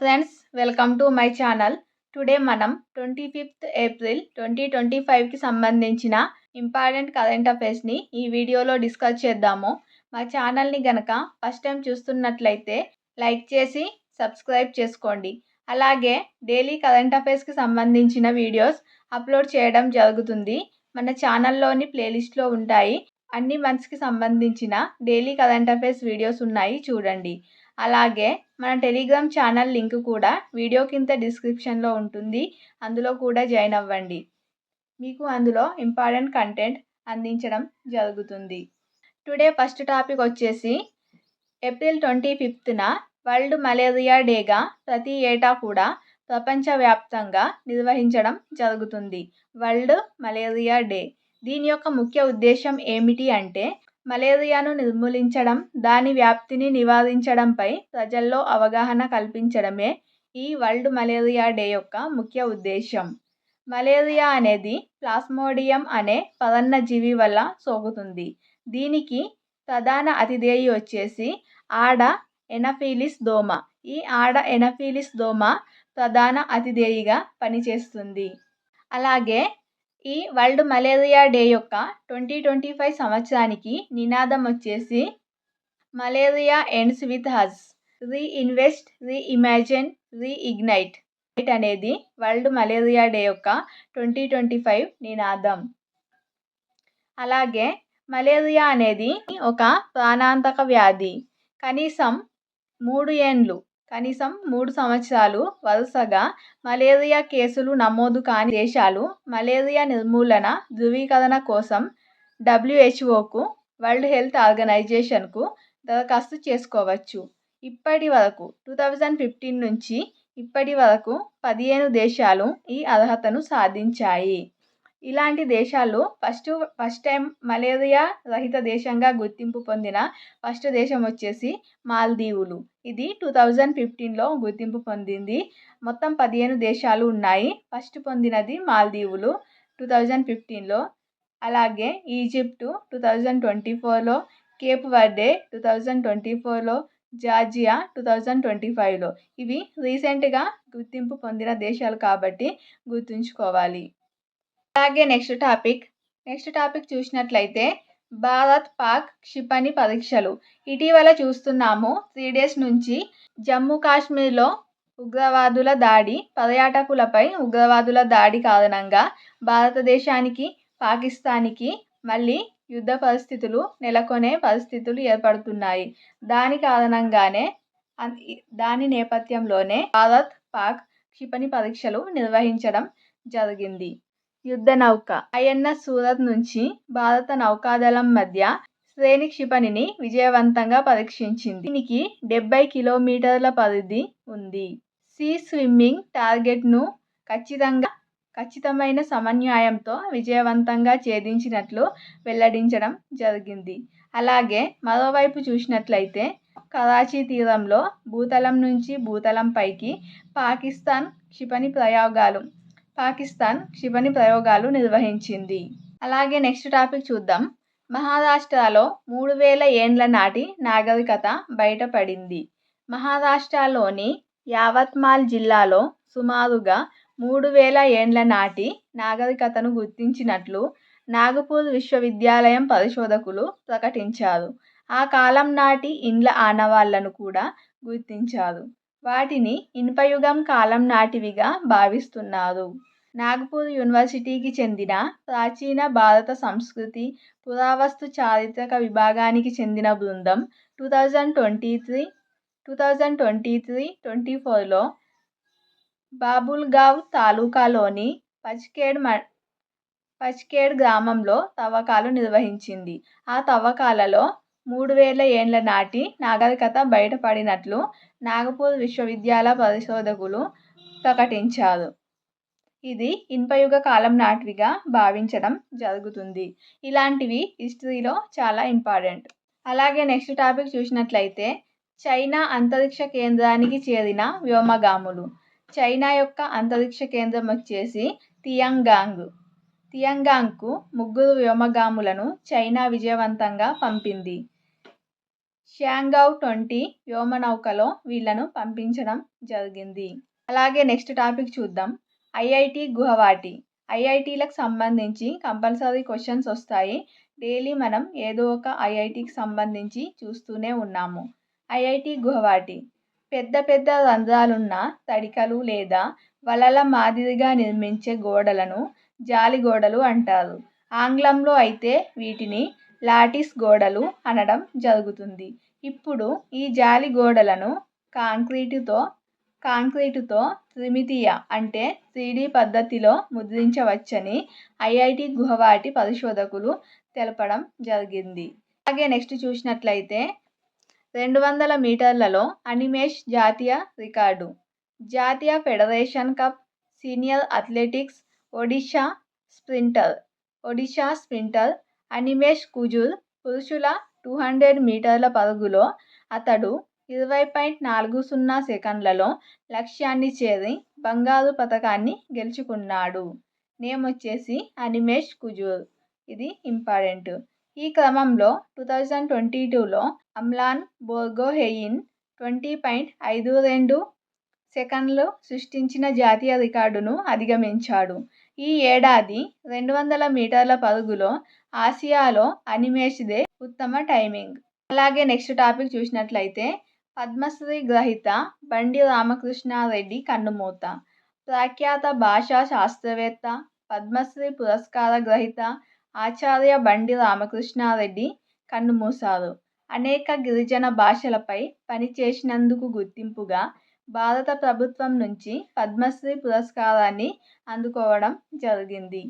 Friends, welcome to my channel. Today మనం 25th April 2025కి సంబంధించిన important current అఫైర్స్ని ఈ వీడియోలో డిస్కస్ చేద్దాము. మా ఛానల్ని గనక ఫస్ట్ టైం చూస్తున్నట్లయితే లైక్ చేసి సబ్స్క్రైబ్ చేసుకోండి. అలాగే డైలీ కరెంట్ అఫైర్స్కి సంబంధించిన వీడియోస్ అప్లోడ్ చేయడం జరుగుతుంది. మన ఛానల్లోని ప్లేలిస్ట్లో ఉంటాయి. అన్ని మంత్స్కి సంబంధించిన డైలీ కరెంట్ అఫైర్స్ వీడియోస్ ఉన్నాయి, చూడండి. అలాగే మన టెలిగ్రామ్ ఛానల్ లింక్ కూడా వీడియో కింద డిస్క్రిప్షన్లో ఉంటుంది. అందులో కూడా జాయిన్ అవ్వండి. మీకు అందులో ఇంపార్టెంట్ కంటెంట్ అందించడం జరుగుతుంది. టుడే ఫస్ట్ టాపిక్ వచ్చేసి ఏప్రిల్ 25న వరల్డ్ మలేరియా డేగా ప్రతి ఏటా కూడా ప్రపంచవ్యాప్తంగా నిర్వహించడం జరుగుతుంది. World malaria day. దీని యొక్క ముఖ్య ఉద్దేశం ఏమిటి అంటే మలేరియాను నిర్మూలించడం, దాని వ్యాప్తిని నివారించడంపై ప్రజల్లో అవగాహన కల్పించడమే ఈ వరల్డ్ మలేరియా డే యొక్క ముఖ్య ఉద్దేశం. మలేరియా అనేది ప్లాస్మోడియం అనే పరాన్నజీవి వల్ల సోకుతుంది. దీనికి ప్రధాన అతిథేయి వచ్చేసి ఆడ ఎనఫీలిస్ దోమ. ఈ ఆడ ఎనఫీలిస్ దోమ ప్రధాన అతిథేయిగా పనిచేస్తుంది. అలాగే ఈ వరల్డ్ మలేరియా డే యొక్క 2025 సంవత్సరానికి నినాదం వచ్చేసి malaria ends with us, reinvest, reimagine, reignite అనేది వరల్డ్ మలేరియా డే యొక్క 2025 నినాదం. అలాగే మలేరియా అనేది ఒక ప్రాణాంతక వ్యాధి. కనీసం 3 సంవత్సరాలు వరుసగా మలేరియా కేసులు నమోదు కాని దేశాలు మలేరియా నిర్మూలన ధృవీకరణ కోసం WHOకు, వరల్డ్ హెల్త్ ఆర్గనైజేషన్కు దరఖాస్తు చేసుకోవచ్చు. ఇప్పటి వరకు 2015 నుంచి ఇప్పటి వరకు 15 దేశాలు ఈ అర్హతను సాధించాయి. ఇలాంటి దేశాలు ఫస్ట్ టైం మలేరియా రహిత దేశంగా గుర్తింపు పొందిన ఫస్ట్ దేశం వచ్చేసి మాల్దీవులు. ఇది 2015లో గుర్తింపు పొందింది. మొత్తం 15 దేశాలు ఉన్నాయి. ఫస్ట్ పొందినది మాల్దీవులు 2015లో. అలాగే ఈజిప్టు 2024లో, కేప్ వర్డే 2024లో, జార్జియా 2025లో. ఇవి రీసెంట్గా గుర్తింపు పొందిన దేశాలు కాబట్టి గుర్తుంచుకోవాలి. అలాగే నెక్స్ట్ టాపిక్ చూసినట్లయితే భారత్ పాక్ క్షిపణి పరీక్షలు. ఇటీవల చూస్తున్నాము, 3 days నుంచి జమ్మూ కాశ్మీర్లో ఉగ్రవాదుల దాడి, పర్యాటకులపై ఉగ్రవాదుల దాడి కారణంగా భారతదేశానికి, పాకిస్తాన్కి మళ్ళీ యుద్ధ పరిస్థితులు నెలకొనే పరిస్థితులు ఏర్పడుతున్నాయి. దాని నేపథ్యంలోనే భారత్ పాక్ క్షిపణి పరీక్షలు నిర్వహించడం జరిగింది. యుద్ధ నౌక INS సూరత్ నుంచి భారత నౌకాదళం మధ్య శ్రేణి క్షిపణిని విజయవంతంగా పరీక్షించింది. దీనికి 70 కిలోమీటర్ల పరిధి ఉంది. సీ స్విమ్మింగ్ టార్గెట్ను ఖచ్చితమైన సమన్వయంతో విజయవంతంగా ఛేదించినట్లు వెల్లడించడం జరిగింది. అలాగే మరోవైపు చూసినట్లయితే కరాచీ తీరంలో భూతలం నుంచి భూతలం పైకి పాకిస్తాన్ క్షిపణి ప్రయోగాలు నిర్వహించింది. అలాగే నెక్స్ట్ టాపిక్ చూద్దాం. మహారాష్ట్రలో 3000 ఏండ్ల నాటి నాగరికత బయటపడింది. మహారాష్ట్రలోని యావత్మాల్ జిల్లాలో సుమారుగా 3000 ఏండ్ల నాటి నాగరికతను గుర్తించినట్లు నాగపూర్ విశ్వవిద్యాలయం పరిశోధకులు ప్రకటించారు. ఆ కాలం నాటి ఇండ్ల ఆనవాళ్లను కూడా గుర్తించారు. వాటిని ఇనుపయుగం కాలం నాటివిగా భావిస్తున్నారు. నాగపూర్ యూనివర్సిటీకి చెందిన ప్రాచీన భారత సంస్కృతి, పురావస్తు చారిత్రక విభాగానికి చెందిన బృందం 2023-24లో బాబుల్గావ్ తాలూకాలోని పచ్కేడ్ గ్రామంలో తవ్వకాలు నిర్వహించింది. ఆ తవ్వకాలలో 3000 ఏండ్ల నాటి నాగరికత బయటపడినట్లు నాగపూర్ విశ్వవిద్యాలయ పరిశోధకులు ప్రకటించారు. ఇది ఇనుపయుగ కాలం నాటివిగా భావించడం జరుగుతుంది. ఇలాంటివి హిస్టరీలో చాలా ఇంపార్టెంట్. అలాగే నెక్స్ట్ టాపిక్ చూసినట్లయితే చైనా అంతరిక్ష కేంద్రానికి చేరిన వ్యోమగాములు. చైనా యొక్క అంతరిక్ష కేంద్రం వచ్చేసి తియాంగాంగ్కు 3 వ్యోమగాములను చైనా విజయవంతంగా పంపింది. షాంఘై 20 వ్యోమనౌకలో వీళ్ళను పంపించడం జరిగింది. అలాగే నెక్స్ట్ టాపిక్ చూద్దాం. ఐఐటి గువాహటి. ఐఐటీలకు సంబంధించి కంపల్సరీ క్వశ్చన్స్ వస్తాయి. డైలీ మనం ఏదో ఒక ఐఐటికి సంబంధించి చూస్తూనే ఉన్నాము. ఐఐటి గువాహటి పెద్ద పెద్ద రంధ్రాలున్న తడికలు లేదా వలల మాదిరిగా నిర్మించే గోడలను జాలి గోడలు అంటారు. ఆంగ్లంలో అయితే వీటిని లాటిస్ గోడలు అనడం జరుగుతుంది. ఇప్పుడు ఈ జాలి గోడలను కాంక్రీటుతో త్రిమితీయ అంటే 3D పద్ధతిలో ముద్రించవచ్చని ఐఐటి గువాహటి పరిశోధకులు తెలపడం జరిగింది. అలాగే నెక్స్ట్ చూసినట్లయితే 200 మీటర్లలో అనిమేష్ జాతీయ రికార్డు. జాతీయ federation cup senior athletics Odisha sprinter Animesh Kujur పురుషుల 200 మీటర్ల పరుగులో అతడు 20.40 సెకన్లలో లక్ష్యాన్ని చేరి బంగారు పతకాన్ని గెలుచుకున్నాడు. నేమ్ వచ్చేసి అనిమేష్ కుజూర్. ఇది ఇంపార్టెంట్. ఈ క్రమంలో 2022లో అమ్లాన్ బోర్గోహెయిన్ 20.52 సెకన్లు సృష్టించిన జాతీయ రికార్డును అధిగమించాడు. ఈ ఏడాది 200 మీటర్ల పరుగులో ఆసియాలో అనిమేష్దే ఉత్తమ టైమింగ్. అలాగే నెక్స్ట్ టాపిక్ చూసినట్లయితే పద్మశ్రీ గ్రహీత బండి రామకృష్ణారెడ్డి కన్నుమూత. ప్రఖ్యాత భాషా శాస్త్రవేత్త, పద్మశ్రీ పురస్కార గ్రహీత ఆచార్య బండి రామకృష్ణారెడ్డి కన్నుమూశారు. అనేక గిరిజన భాషలపై పనిచేసినందుకు గుర్తింపుగా భారత ప్రభుత్వం నుంచి పద్మశ్రీ పురస్కారాన్ని అందుకోవడం జరిగింది.